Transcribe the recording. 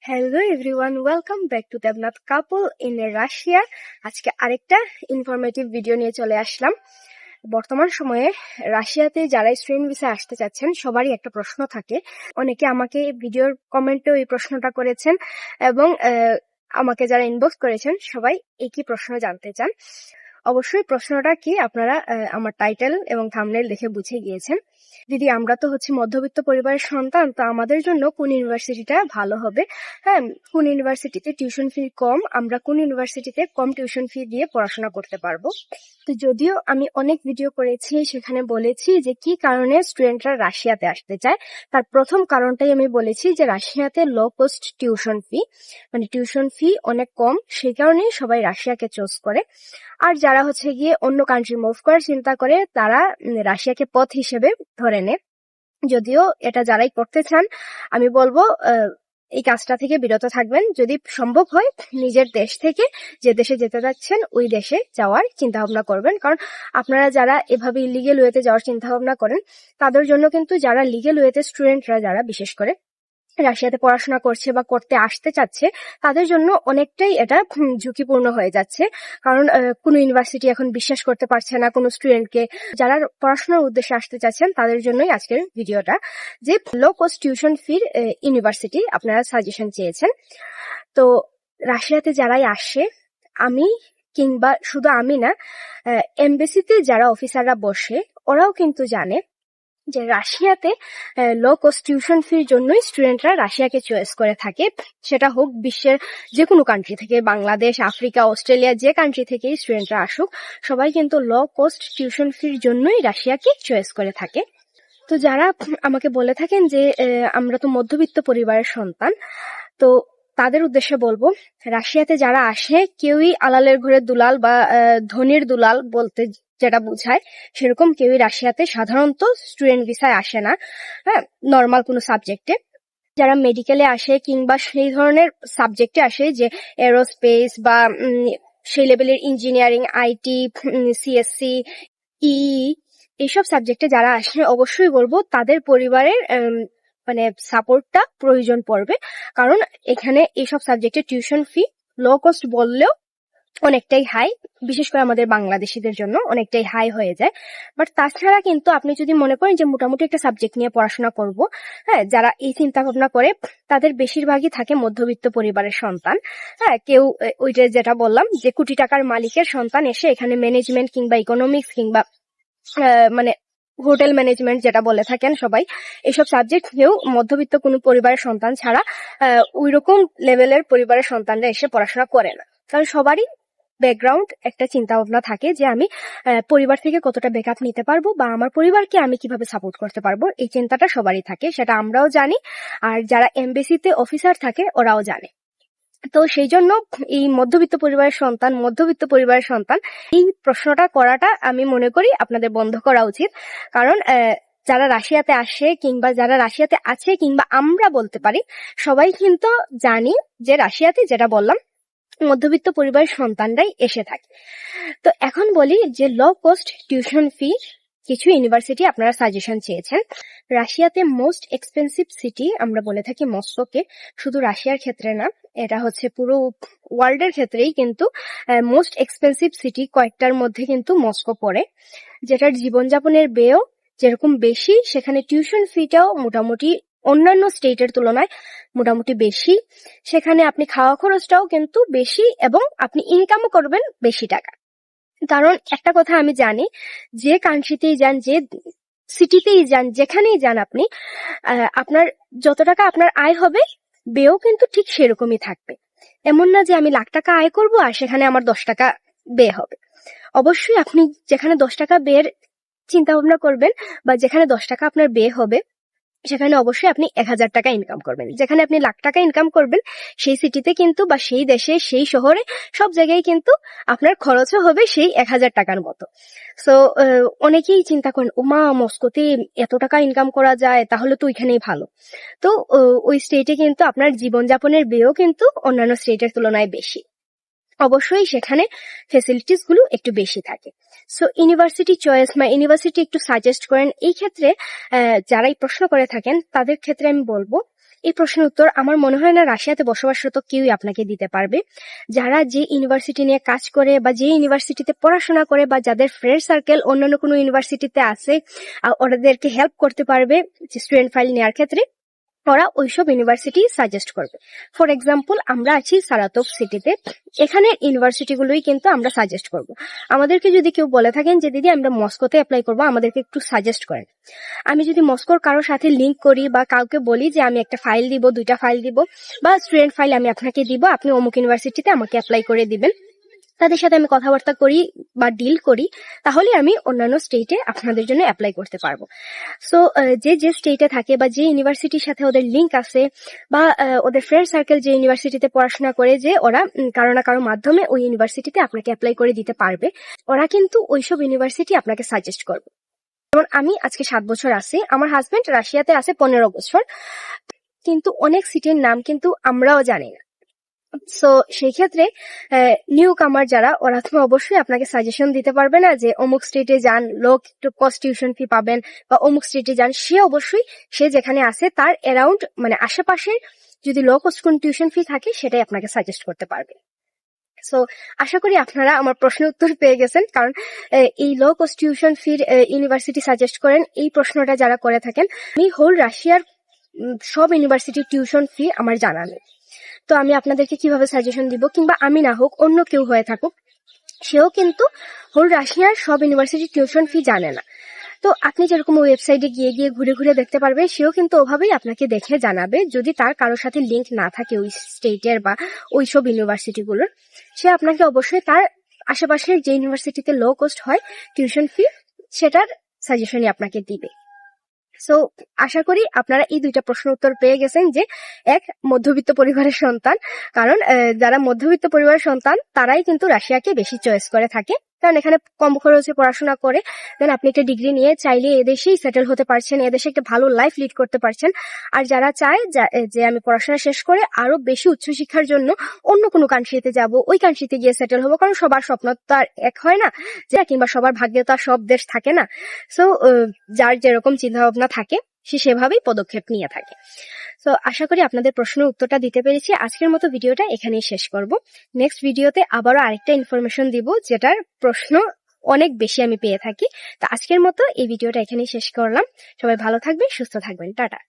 Hello everyone, welcome back to Debnath couple in Russia. আজকে আরেকটা informative video নিয়ে চলে আসলাম। বর্তমান সময়ে রাশিয়াতে যারা স্টুডেন্ট ভিসা আসতে চাচ্ছেন সবারই একটা প্রশ্ন থাকে। অনেকে আমাকে ভিডিওর কমেন্টেও এই প্রশ্নটা করেছেন এবং আমাকে যারা ইনবক্স করেছেন সবাই একই প্রশ্ন জানতে চান। অবশ্যই প্রশ্নটা কি আপনারা আমার টাইটেল এবং থাম্বনেল দেখে বুঝে গিয়েছেন। দিদি, আমরা তো মধ্যবিত্ত পরিবারের সন্তান, তো আমাদের জন্য কোন ইউনিভার্সিটিটা ভালো হবে? হ্যাঁ, কোন ইউনিভার্সিটিতে টিউশন ফি কম, আমরা কোন ইউনিভার্সিটিতে কম টিউশন ফি দিয়ে পড়াশোনা করতে পারবো। তো যদিও আমি অনেক ভিডিও করেছি, সেখানে বলেছি যে কি কারণে স্টুডেন্টরা রাশিয়াতে আসতে চায়। তার প্রথম কারণটাই আমি বলেছি যে রাশিয়াতে লো কস্ট টিউশন ফি, মানে টিউশন ফি অনেক কম, সেই কারণেই সবাই রাশিয়াকে চুজ করে। আর যারা গিয়ে অন্য কান্ট্রি মুভ করার চিন্তা করে তারা রাশিয়াকে পথ হিসেবে ধরে নেয়। যদিও এটা যারাই করতে চান আমি বলবো এই কাজটা থেকে বিরত থাকবেন। যদি সম্ভব হয় নিজের দেশ থেকে যে দেশে যেতে যাচ্ছেন ওই দেশে যাওয়ার চিন্তা ভাবনা করবেন। কারণ আপনারা যারা এভাবে ইলিগেল ওয়েতে যাওয়ার চিন্তা ভাবনা করেন তাদের জন্য কিন্তু যারা লিগেল ওয়েতে স্টুডেন্টরা যারা বিশেষ করে রাশিয়াতে পড়াশোনা করছে বা করতে আসতে চাচ্ছে তাদের জন্য অনেকটাই এটা ঝুঁকিপূর্ণ হয়ে যাচ্ছে। কারণ কোনো ইউনিভার্সিটি এখন বিশ্বাস করতে পারছে না কোনো স্টুডেন্টকে। যারা পড়াশোনার উদ্দেশ্যে আসতে চাচ্ছেন তাদের জন্যই আজকের ভিডিওটা, যে লো কস্ট টিউশন ফির ইউনিভার্সিটি আপনারা সাজেশন চেয়েছেন। তো রাশিয়াতে যারাই আসে, আমি কিংবা শুধু আমি না, এমবেসিতে যারা অফিসাররা বসে ওরাও কিন্তু জানে যে রাশিয়াতে লো কস্ট টিউশন ফির জন্যই স্টুডেন্টরা রাশিয়াকে চয়েস করে থাকে। সেটা হোক বিশ্বের যে কোনো কান্ট্রি থেকে, বাংলাদেশ, আফ্রিকা, অস্ট্রেলিয়া, যে কান্ট্রি থেকেই স্টুডেন্টরা আসুক, সবাই কিন্তু লো কস্ট টিউশন ফির জন্যই রাশিয়াকে চয়েস করে থাকে। তো যারা আমাকে বলে থাকেন যে আমরা তো মধ্যবিত্ত পরিবারের সন্তান, তো তাদের উদ্দেশ্যে বলবো, রাশিয়াতে যারা আসে কেউই আলালের ঘরে দুলাল বা ধনির দুলাল বলতে যেটা বোঝায় সেরকম কেউই রাশিয়াতে সাধারণত স্টুডেন্ট ভিসায় আসে না। হ্যাঁ, নর্মাল কোনো সাবজেক্টে যারা মেডিকেলে আসে কিংবা সেই ধরনের সাবজেক্টে আসে যে এরোস্পেস বা সেই লেভেলের ইঞ্জিনিয়ারিং, আইটি, সিএসসি, এইসব সাবজেক্টে যারা আসে অবশ্যই বলবো তাদের পরিবারের মানে সাপোর্টটা প্রয়োজন পড়বে। কারণ এখানে এইসব সাবজেক্টের টিউশন ফি লো কস্ট বললেও অনেকটাই হাই, বিশেষ করে আমাদের বাংলাদেশিদের জন্য অনেকটাই হাই হয়ে যায়। বাট তাছাড়া কিন্তু আপনি যদি মনে করেন যে মোটামুটি একটা সাবজেক্ট নিয়ে পড়াশোনা করব, হ্যাঁ, যারা এই চিন্তা ভাবনা করে তাদের বেশিরভাগই থাকে মধ্যবিত্ত পরিবারের সন্তান। হ্যাঁ, কেউ ওইটা যেটা বললাম যে কোটি টাকার মালিকের সন্তান এসে এখানে ম্যানেজমেন্ট কিংবা ইকোনমিক্স কিংবা মানে হোটেল ম্যানেজমেন্ট যেটা বলে থাকেন সবাই, এসব সাবজেক্ট কেউ মধ্যবিত্ত কোনো পরিবারের সন্তান ছাড়া ওই রকম লেভেলের পরিবারের সন্তানরা এসে পড়াশোনা করে না। কারণ সবারই ব্যাকগ্রাউন্ড একটা চিন্তা ভাবনা থাকে যে আমি পরিবার থেকে কতটা ব্যাকআপ নিতে পারবো বা আমার পরিবারকে আমি কিভাবে সাপোর্ট করতে পারবো, এই চিন্তাটা সবারই থাকে। সেটা আমরাও জানি, আর যারা এমবেসিতে অফিসার থাকে ওরাও জানে। তো সেই জন্য এই মধ্যবিত্ত পরিবারের সন্তান এই প্রশ্নটা করাটা আমি মনে করি আপনাদের বন্ধ করা উচিত। কারণ যারা রাশিয়াতে আসে কিংবা যারা রাশিয়াতে আছে কিংবা আমরা বলতে পারি সবাই কিন্তু জানি যে রাশিয়াতে যেটা বললাম মধ্যবিত্ত পরিবারের সন্তানরাই এসে থাকে। তো এখন বলি যে লো কস্ট টিউশন ফি কিছু ইউনিভার্সিটি আপনারা সাজেশন চেয়েছেন। রাশিয়াতে মোস্ট এক্সপেন্সিভ সিটি আমরা বলে থাকি মস্কোকে। শুধু রাশিয়ার ক্ষেত্রে না, এটা পুরো ওয়ার্ল্ডের ক্ষেত্রেই কিন্তু মোস্ট এক্সপেন্সিভ সিটি কয়েকটার মধ্যে কিন্তু মস্কো পড়ে, যেটার জীবনযাপনের ব্যয়ও যেরকম বেশি সেখানে টিউশন ফিটাও মোটামুটি অন্যান্য স্টেটের তুলনায় মোটামুটি বেশি। সেখানে আপনি খাওয়া খরচটাও কিন্তু বেশি এবং আপনি ইনকামও করবেন বেশি টাকা। কারণ একটা কথা আমি জানি, যে কান্ট্রিতেই যান, যে সিটিতেই যান, যেখানেই যান আপনি, আপনার যত টাকা আপনার আয় হবে ব্যয়ও কিন্তু ঠিক সেরকমই থাকবে। এমন না যে আমি লাখ টাকা আয় করব আর সেখানে আমার 10 টাকা ব্যয় হবে। অবশ্যই আপনি যেখানে 10 টাকা ব্যয়ের চিন্তা ভাবনা করবেন বা যেখানে 10 টাকা আপনার ব্যয় হবে সেখানে অবশ্যই আপনি 1000 টাকা ইনকাম করবেন। যেখানে আপনি লাখ টাকা ইনকাম করবেন সেই সিটিতে কিন্তু বা সেই দেশে সেই শহরে সব জায়গায় কিন্তু আপনার খরচও হবে সেই 1000 টাকার মতো। সো অনেকেই চিন্তা করেন ওমা মস্কোতে এত টাকা ইনকাম করা যায়, তাহলে তো ওইখানেই ভালো। তো ওই স্টেটে কিন্তু আপনার জীবনযাপনের ব্যয়ও কিন্তু অন্যান্য স্টেটের তুলনায় বেশি। অবশ্যই সেখানে ফেসিলিটিস গুলো একটু বেশি থাকে। সো ইউনিভার্সিটি চয়েস বা ইউনিভার্সিটি একটু সাজেস্ট করেন। এই ক্ষেত্রে যারাই প্রশ্ন করে থাকেন তাদের ক্ষেত্রে আমি বলবো এই প্রশ্নের উত্তর আমার মনে হয় না রাশিয়াতে বসবাসরত কেউই আপনাকে দিতে পারবে। যারা যে ইউনিভার্সিটি নিয়ে কাজ করে বা যে ইউনিভার্সিটিতে পড়াশোনা করে বা যাদের ফ্রেন্ড সার্কেল অন্যান্য কোনো ইউনিভার্সিটিতে আছে, ওনাদেরকে হেল্প করতে পারবে স্টুডেন্ট ফাইল নেওয়ার ক্ষেত্রে, ওরা ওইসব ইউনিভার্সিটি সাজেস্ট করবে। ফর এক্সাম্পল, আমরা আছি সারাতোভ সিটিতে, এখানে ইউনিভার্সিটিগুলোই কিন্তু আমরা সাজেস্ট করব। আমাদেরকে যদি কেউ বলে থাকেন যে দিদি আমরা মস্কোতে অ্যাপ্লাই করবো, আমাদেরকে একটু সাজেস্ট করেন। আমি যদি মস্কোর কারোর সাথে লিঙ্ক করি বা কাউকে বলি যে আমি একটা ফাইল দিব, 2টা ফাইল দিব বা স্টুডেন্ট ফাইল আমি আপনাকে দিব, আপনি অমুক ইউনিভার্সিটিতে আমাকে অ্যাপ্লাই করে দিবেন, তাদের সাথে আমি কথাবার্তা করি বা ডিল করি, তাহলে আমি অন্যান্য স্টেটে আপনাদের জন্য অ্যাপ্লাই করতে পারবো। সো যে যে স্টেটে থাকে বা যে ইউনিভার্সিটির সাথে ওদের লিঙ্ক আছে বা ওদের ফ্রেন্ড সার্কেল যে ইউনিভার্সিটিতে পড়াশোনা করে, যে ওরা কারো না কারো মাধ্যমে ওই ইউনিভার্সিটিতে আপনাকে অ্যাপ্লাই করে দিতে পারবে, ওরা কিন্তু ওইসব ইউনিভার্সিটি আপনাকে সাজেস্ট করবে। যেমন আমি আজকে 7 বছর আছি, আমার হাজবেন্ড রাশিয়াতে আছে 15 বছর, কিন্তু অনেক সিটির নাম কিন্তু আমরাও জানি না। সো সেই ক্ষেত্রে নিউ কামার যারা, ওরা তো অবশ্যই আপনাকে সাজেশন দিতে পারবে না যে অমুক স্টেটে যান, লো কস্ট টিউশন ফি পাবেন, বা অমুক স্টেটে যান। সে অবশ্যই সে যেখানে আছে তার অ্যারাউন্ড মানে আশেপাশের যদি লো কস্ট কোন টিউশন ফি থাকে সেটাই আপনাকে সাজেস্ট করতে পারবে। সো আশা করি আপনারা আমার প্রশ্নের উত্তর পেয়ে গেছেন, কারণ এই লো কস্ট টিউশন ফির ইউনিভার্সিটি সাজেস্ট করেন, এই প্রশ্নটা যারা করে থাকেন, আমি হোল রাশিয়ার সব ইউনিভার্সিটির টিউশন ফি আমার জানা নেই। তো আমি আপনাদেরকে কিভাবে সাজেশন দিব, কিংবা আমি না হোক অন্য কেউ হয়ে থাকুক, সেও কিন্তু হোল রাশিয়ার সব ইউনিভার্সিটি টিউশন ফি জানে না। তো আপনি যেরকম ওয়েবসাইটে গিয়ে গিয়ে ঘুরে ঘুরে দেখতে পারবে, সেও কিন্তু ওভাবেই আপনাকে দেখে জানাবে, যদি তার কারোর সাথে লিঙ্ক না থাকে ওই স্টেটের বা ওই সব ইউনিভার্সিটিগুলোর। সে আপনাকে অবশ্যই তার আশেপাশের যে ইউনিভার্সিটিতে লো কস্ট হয় টিউশন ফি, সেটার সাজেশনই আপনাকে দিবে। সো আশা করি আপনারা এই 2টা প্রশ্ন উত্তর পেয়ে গেছেন, যে এক, মধ্যবিত্ত পরিবারের সন্তান, কারণ যারা মধ্যবিত্ত পরিবারের সন্তান তারাই কিন্তু রাশিয়াকে বেশি চয়েস করে থাকে, কারণ এখানে কম খরচে পড়াশোনা করে দেন আপনি একটা ডিগ্রি নিয়ে চাইলে এদেশেই সেটেল হতে পারছেন, এদেশে একটা ভালো লাইফ লিড করতে পারছেন। আর যারা চায় যে আমি পড়াশোনা শেষ করে আরো বেশি উচ্চশিক্ষার জন্য অন্য কোনো কান্ট্রিতে যাব, ওই কান্ট্রিতে গিয়ে সেটেল হবো, কারণ সবার স্বপ্ন তো আর এক হয় না, যে কিংবা সবার ভাগ্যে তো আর সব দেশ থাকে না। সো যার যেরকম চিন্তা ভাবনা থাকে সে সেভাবেই পদক্ষেপ নিয়ে থাকে। তো আশা করি আপনাদের প্রশ্নের উত্তরটা দিতে পেরেছি। আজকের মতো ভিডিওটা এখানেই শেষ করব। নেক্সট ভিডিওতে আবারও আরেকটা ইনফরমেশন দিব, যেটার প্রশ্ন অনেক বেশি আমি পেয়ে থাকি। তো আজকের মতো এই ভিডিওটা এখানেই শেষ করলাম। সবাই ভালো থাকবেন, সুস্থ থাকবেন, টাটা।